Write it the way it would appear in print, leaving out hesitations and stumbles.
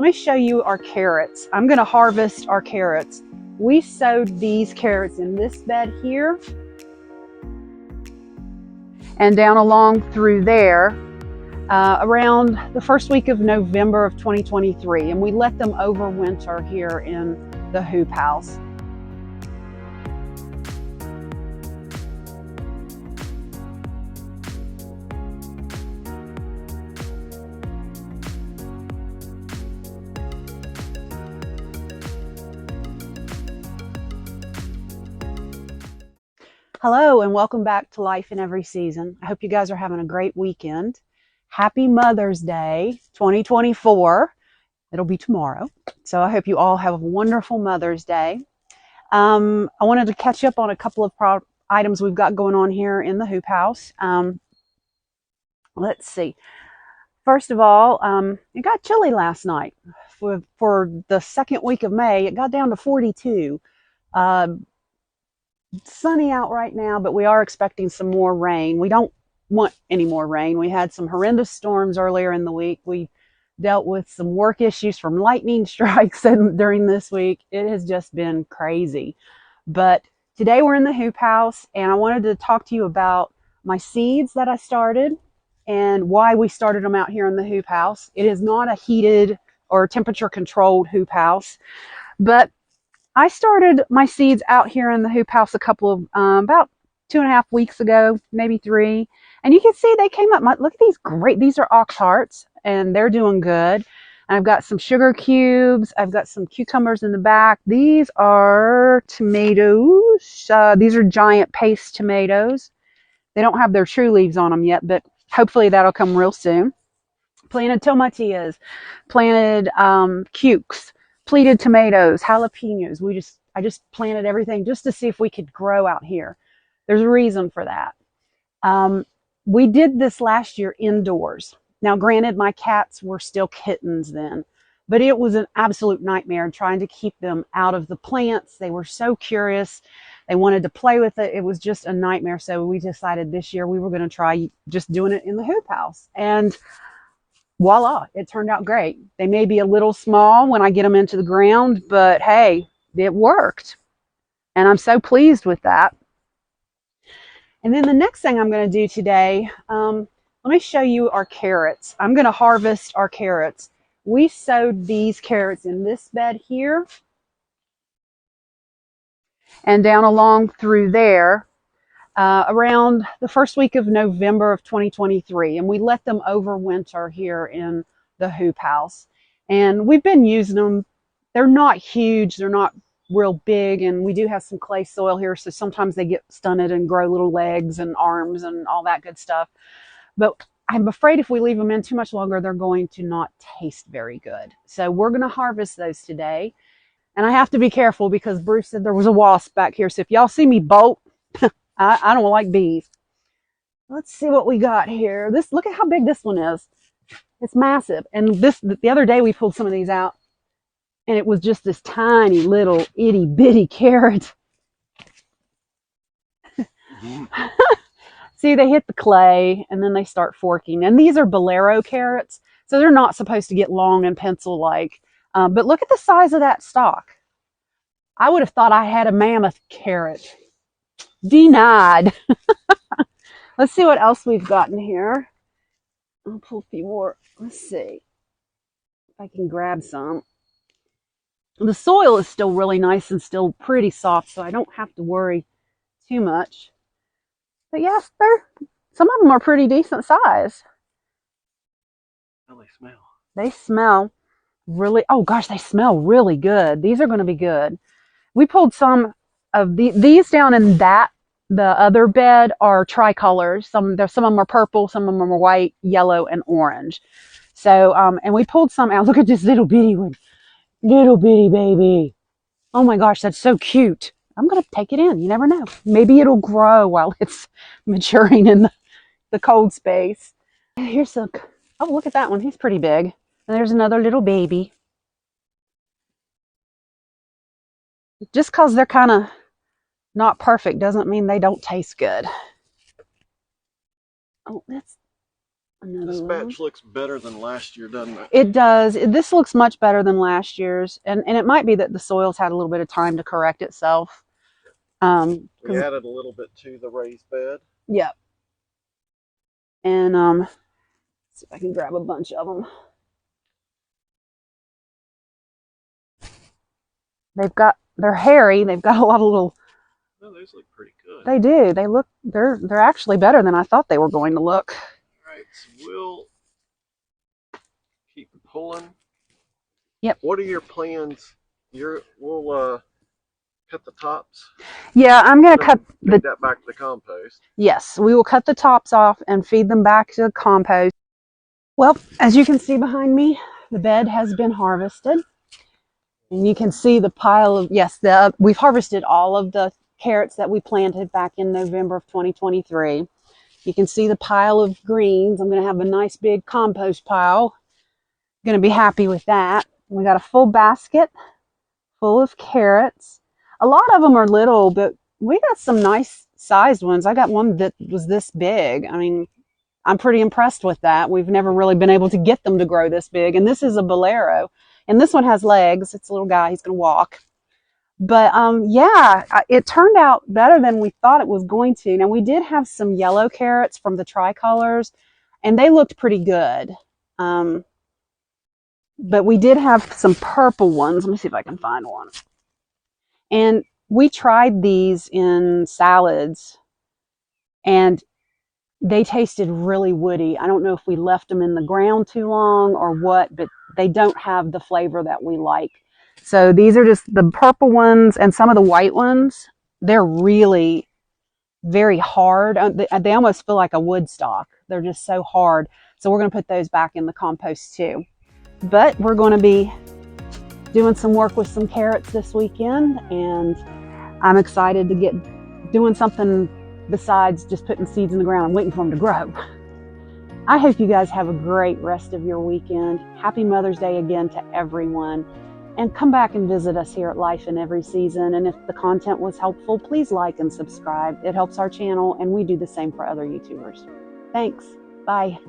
Let me show you our carrots. I'm going to harvest our carrots. We sowed these carrots in this bed here and down along through there around the first week of November of 2023, and we let them overwinter here in the hoop house. Hello and welcome back to Life in Every Season. I hope you guys are having a great weekend. Happy Mother's Day 2024. It'll be tomorrow. So I hope you all have a wonderful Mother's Day. I wanted to catch up on a couple of items we've got going on here in the hoop house. Let's see. First of all, it got chilly last night. For the second week of May, it got down to 42. Sunny out right now, but we are expecting some more rain. We don't want any more rain. We had some horrendous storms earlier in the week. We dealt with some work issues from lightning strikes during this week. It has just been crazy. But today we're in the hoop house, and I wanted to talk to you about my seeds that I started and why we started them out here in the hoop house. It is not a heated or temperature controlled hoop house, but I started my seeds out here in the hoop house a couple of, about 2.5 weeks ago, maybe 3. And you can see they came up. Look at these these are ox hearts and they're doing good. And I've got some sugar cubes. I've got some cucumbers in the back. These are tomatoes. These are giant paste tomatoes. They don't have their true leaves on them yet, but hopefully that'll come real soon. Planted tomatillas, planted cukes, pleated tomatoes, jalapenos. I just planted everything just to see if we could grow out here. There's a reason for that. We did this last year indoors. Now, granted, my cats were still kittens then, but it was an absolute nightmare trying to keep them out of the plants. They were so curious. They wanted to play with it. It was just a nightmare. So we decided this year we were going to try just doing it in the hoop house. And voila, it turned out great. They may be a little small when I get them into the ground, but hey, it worked. And I'm so pleased with that. And then the next thing I'm going to do today, let me show you our carrots. I'm going to harvest our carrots. We sowed these carrots in this bed here and down along through there around the first week of November of 2023, and we let them overwinter here in the hoop house. And we've been using them. They're not huge, they're not real big, and we do have some clay soil here, so sometimes they get stunted and grow little legs and arms and all that good stuff. But I'm afraid if we leave them in too much longer, they're going to not taste very good. So we're going to harvest those today. And I have to be careful because Bruce said there was a wasp back here, so if y'all see me bolt, I don't like bees. Let's see what we got here. Look at how big this one is. It's massive. And the other day we pulled some of these out, and it was just this tiny little itty bitty carrot. See, they hit the clay and then they start forking. And these are bolero carrots, so they're not supposed to get long and pencil-like. But look at the size of that stalk. I would have thought I had a mammoth carrot. Denied. Let's see what else we've got in here. I'll pull a few more. Let's see if I can grab some. The soil is still really nice and still pretty soft, so I don't have to worry too much. But yes, some of them are pretty decent size. How they smell? They smell really, oh gosh, they smell really good. These are going to be good. We pulled some of these down in the other bed are tricolors. Some of them are purple, some of them are white, yellow, and orange. So, and we pulled some out. Look at this little bitty one. Little bitty baby. Oh my gosh, that's so cute. I'm going to take it in. You never know. Maybe it'll grow while it's maturing in the cold space. Here's oh, look at that one. He's pretty big. And there's another little baby. Just because they're kind of not perfect doesn't mean they don't taste good. Oh, Another This one. batch looks better than last year, doesn't it? It does. This looks much better than last year's, and it might be that the soil's had a little bit of time to correct itself. We added a little bit to the raised bed. Yep. And let's see if I can grab a bunch of them. They're hairy. They've got a lot of little. Oh, those look pretty good. They do. They're actually better than I thought they were going to look. All right, so we'll keep pulling. Yep. What are your plans? We'll cut the tops. Yeah, I'm gonna cut that back to the compost. Yes, we will cut the tops off and feed them back to the compost. Well, as you can see behind me, the bed has been harvested. And you can see the pile of, we've harvested all of the carrots that we planted back in November of 2023. You can see the pile of greens. I'm going to have a nice big compost pile. Going to be happy with that. We got a full basket full of carrots. A lot of them are little, but we got some nice sized ones. I got one that was this big. I mean, I'm pretty impressed with that. We've never really been able to get them to grow this big. And this is a bolero. And this one has legs. It's a little guy. He's going to walk. But yeah, it turned out better than we thought it was going to. Now, we did have some yellow carrots from the tricolors, and they looked pretty good. But we did have some purple ones. Let me see if I can find one. And we tried these in salads, and they tasted really woody. I don't know if we left them in the ground too long or what, but they don't have the flavor that we like. So these are just the purple ones, and some of the white ones, they're really very hard. They almost feel like a wood stock. They're just so hard. So we're going to put those back in the compost too. But we're going to be doing some work with some carrots this weekend, and I'm excited to get doing something besides just putting seeds in the ground and waiting for them to grow. I hope you guys have a great rest of your weekend. Happy Mother's Day again to everyone. And come back and visit us here at Life in Every Season. And if the content was helpful, please like and subscribe. It helps our channel, and we do the same for other YouTubers. Thanks. Bye.